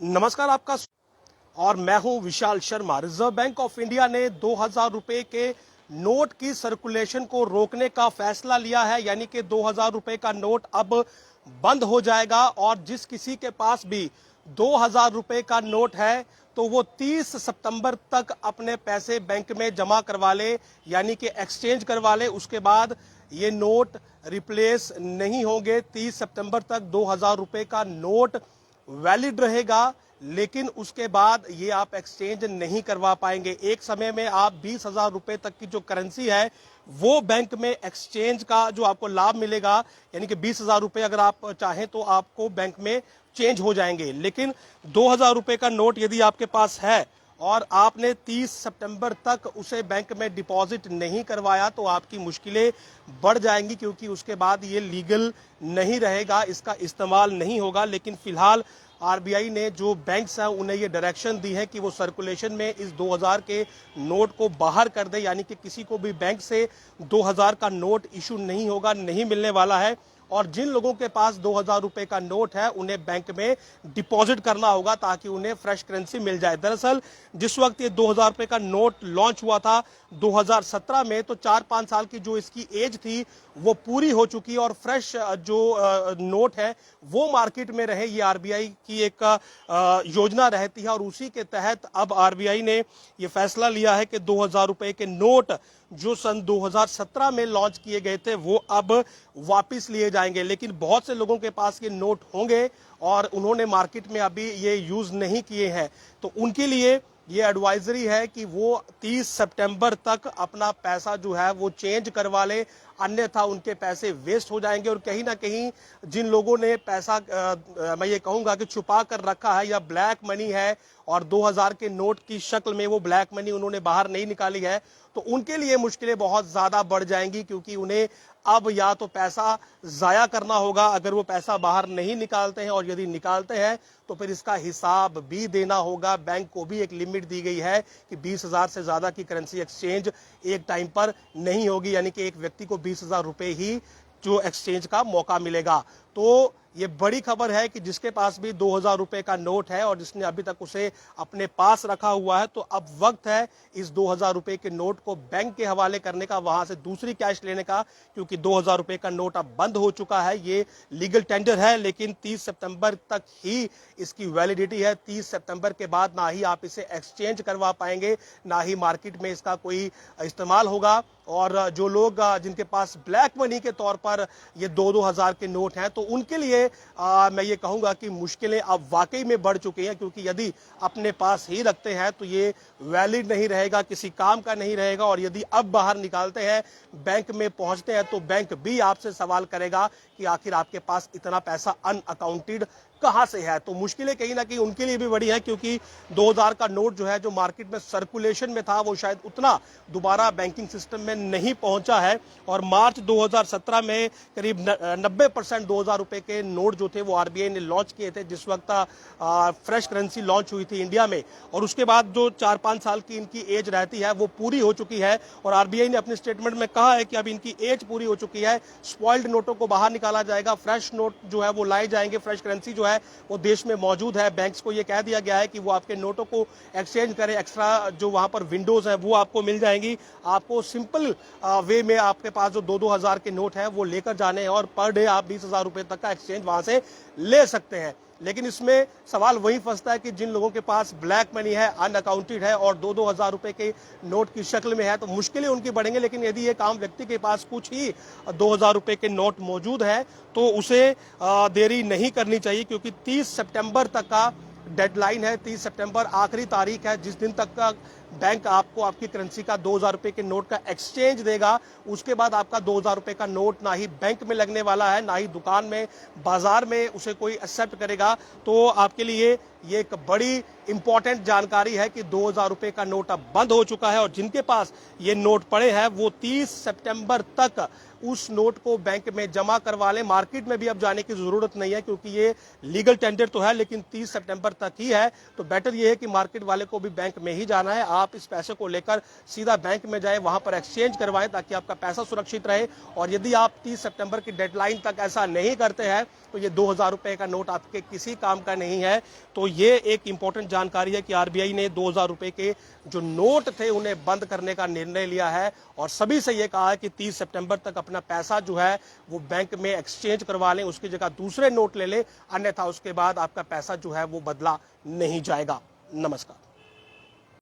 नमस्कार आपका। और मैं हूं Vishal Sharma. Reserve Bank of India ने 2000 रुपए के नोट की सर्कुलेशन को रोकने का फैसला लिया है, यानी कि 2000 रुपए का नोट अब बंद हो जाएगा और जिस किसी के पास भी 2000 रुपए का नोट है तो वो 30 सितंबर तक अपने पैसे बैंक में जमा करवा ले, यानी कि एक्सचेंज करवा ले। उसके बाद ये नोट रिप्लेस नहीं होंगे। 30 सितंबर तक 2000 रुपए का नोट वैलिड रहेगा, लेकिन उसके बाद ये आप एक्सचेंज नहीं करवा पाएंगे। एक समय में आप 20,000 रुपए तक की जो करेंसी है वो बैंक में एक्सचेंज का जो आपको लाभ मिलेगा, यानी कि 20,000 रुपए अगर आप चाहें तो आपको बैंक में चेंज हो जाएंगे। लेकिन 2,000 रुपए का नोट यदि आपके पास है और आपने 30 सितंबर तक उसे बैंक में डिपॉजिट नहीं करवाया तो आपकी मुश्किलें बढ़ जाएंगी, क्योंकि उसके बाद ये लीगल नहीं रहेगा, इसका इस्तेमाल नहीं होगा। लेकिन फिलहाल आरबीआई ने जो बैंक्स हैं उन्हें ये डायरेक्शन दी है कि वो सर्कुलेशन में इस 2000 के नोट को बाहर कर दे, यानी कि किसी को भी बैंक से 2000 का नोट इशू नहीं होगा, नहीं मिलने वाला है। और जिन लोगों के पास 2000 रुपए का नोट है उन्हें बैंक में डिपॉजिट करना होगा ताकि उन्हें फ्रेश करेंसी मिल जाए। दरअसल जिस वक्त ये 2000 रुपए का नोट लॉन्च हुआ था 2017 में, तो 4-5 साल की जो इसकी एज थी वो पूरी हो चुकी और फ्रेश जो नोट है वो मार्केट में रहे, ये आरबीआई की एक योजना रहती है। और उसी के तहत अब आरबीआई ने ये फैसला लिया है कि 2000 रुपए के नोट जो सन 2017 में लॉन्च किए गए थे वो अब वापस लिए जाएंगे। लेकिन बहुत से लोगों के पास ये नोट होंगे और उन्होंने मार्केट में अभी ये यूज नहीं किए हैं, तो उनके लिए ये एडवाइजरी है कि वो 30 सितंबर तक अपना पैसा जो है वो चेंज करवा ले, अन्यथा उनके पैसे वेस्ट हो जाएंगे। और कहीं ना कहीं जिन लोगों ने पैसा मैं ये कहूंगा कि छुपा कर रखा है या ब्लैक मनी है और 2000 के नोट की शक्ल में वो ब्लैक मनी उन्होंने बाहर नहीं निकाली है, तो उनके लिए मुश्किलें बहुत ज्यादा बढ़ जाएंगी, क्योंकि उन्हें अब या तो पैसा जाया करना होगा अगर वो पैसा बाहर नहीं निकालते हैं, और यदि निकालते हैं तो फिर इसका हिसाब भी देना होगा। बैंक को भी एक लिमिट दी गई है कि 20,000 से ज्यादा की करेंसी एक्सचेंज एक टाइम पर नहीं होगी, यानी कि एक व्यक्ति को 20,000 रुपए ही जो एक्सचेंज का मौका मिलेगा। तो ये बड़ी खबर है कि जिसके पास भी 2000 रुपए का नोट है और जिसने अभी तक उसे अपने पास रखा हुआ है, तो अब वक्त है इस 2000 रुपए के नोट को बैंक के हवाले करने का, वहां से दूसरी कैश लेने का, क्योंकि 2000 रुपए का नोट अब बंद हो चुका है। ये लीगल टेंडर है, लेकिन 30 सितंबर तक ही इसकी वैलिडिटी है। 30 सितंबर के बाद ना ही आप इसे एक्सचेंज करवा पाएंगे, ना ही मार्केट में इसका कोई इस्तेमाल होगा। और जो लोग जिनके पास ब्लैक मनी के तौर पर ये 2-2 हजार के नोट हैं, तो उनके लिए मैं ये कहूंगा कि मुश्किलें अब वाकई में बढ़ चुकी हैं, क्योंकि यदि अपने पास ही रखते हैं तो ये वैलिड नहीं रहेगा, किसी काम का नहीं रहेगा। और यदि अब बाहर निकालते हैं, बैंक में पहुंचते हैं, तो बैंक भी आपसे सवाल करेगा कि आखिर आपके पास इतना पैसा अनअकाउंटेड कहां से है। तो मुश्किलें कहीं ना कहीं उनके लिए भी बड़ी है, क्योंकि 2000 का नोट जो है जो मार्केट में सर्कुलेशन में था वो शायद उतना दोबारा बैंकिंग सिस्टम में नहीं पहुंचा है। और मार्च 2017 में करीब 90% 2000 रुपए के नोट जो थे वो आरबीआई ने लॉन्च किए थे, जिस वक्त फ्रेश करेंसी लॉन्च हुई थी इंडिया में। और उसके बाद जो 4-5 साल की इनकी एज रहती है वो पूरी हो चुकी है, और आरबीआई ने अपने स्टेटमेंट में कहा है कि अब इनकी एज पूरी हो चुकी है, स्पॉइल्ड नोटों को बाहर निकाला जाएगा, फ्रेश नोट जो है वो लाए जाएंगे, फ्रेश करेंसी जो है वो देश में मौजूद है। बैंक्स को ये कह दिया गया है कि वो आपके नोटों को एक्सचेंज करें, एक्स्ट्रा जो वहां पर विंडोज है वो आपको मिल जाएंगी। आपको सिंपल वे में आपके पास जो 2-2 हजार के नोट है वो लेकर जाने हैं और पर डे आप 20,000 रुपए तक का एक्सचेंज वहां से ले सकते हैं। लेकिन इसमें सवाल वही फंसता है कि जिन लोगों के पास ब्लैक मनी है, अनअकाउंटेड है और 2-2 हजार रुपए के नोट की शक्ल में है, तो मुश्किलें उनकी बढ़ेंगी। लेकिन यदि एक आम व्यक्ति के पास कुछ ही 2000 रुपए के नोट मौजूद है तो उसे देरी नहीं करनी चाहिए, क्योंकि 30 सितंबर तक का डेडलाइन है। 30 सितंबर आखिरी तारीख है जिस दिन तक का बैंक आपको आपकी करेंसी का 2000 रुपए के नोट का एक्सचेंज देगा। उसके बाद आपका 2000 रुपए का नोट ना ही बैंक में लगने वाला है, ना ही दुकान में, बाजार में उसे कोई एक्सेप्ट करेगा। तो आपके लिए ये एक बड़ी इंपॉर्टेंट जानकारी है कि 2000 रुपए का नोट अब बंद हो चुका है, और जिनके पास ये नोट पड़े हैं वो 30 सितंबर तक उस नोट को बैंक में जमा करवा लें। मार्केट में भी अब जाने की जरूरत नहीं है, क्योंकि ये लीगल टेंडर तो है लेकिन 30 सितंबर तक ही है। तो बेटर ये है कि मार्केट वाले को भी बैंक में ही जाना है, आप इस पैसे को लेकर सीधा बैंक में जाएं, वहां पर एक्सचेंज करवाएं ताकि आपका पैसा सुरक्षित रहे। और यदि आप 30 सितंबर की डेडलाइन तक ऐसा नहीं करते हैं तो ये 2000 रुपए का नोट आपके किसी काम का नहीं है। तो ये एक इंपॉर्टेंट जानकारी है कि आरबीआई ने 2000 रुपए के जो नोट थे उन्हें बंद करने का निर्णय लिया है और सभी से ये कहा है कि 30 सितंबर तक अपना पैसा जो है वो बैंक में एक्सचेंज करवा लें, उसकी जगह दूसरे नोट ले लें, अन्यथा उसके बाद आपका पैसा जो है वो बदला नहीं जाएगा। नमस्कार।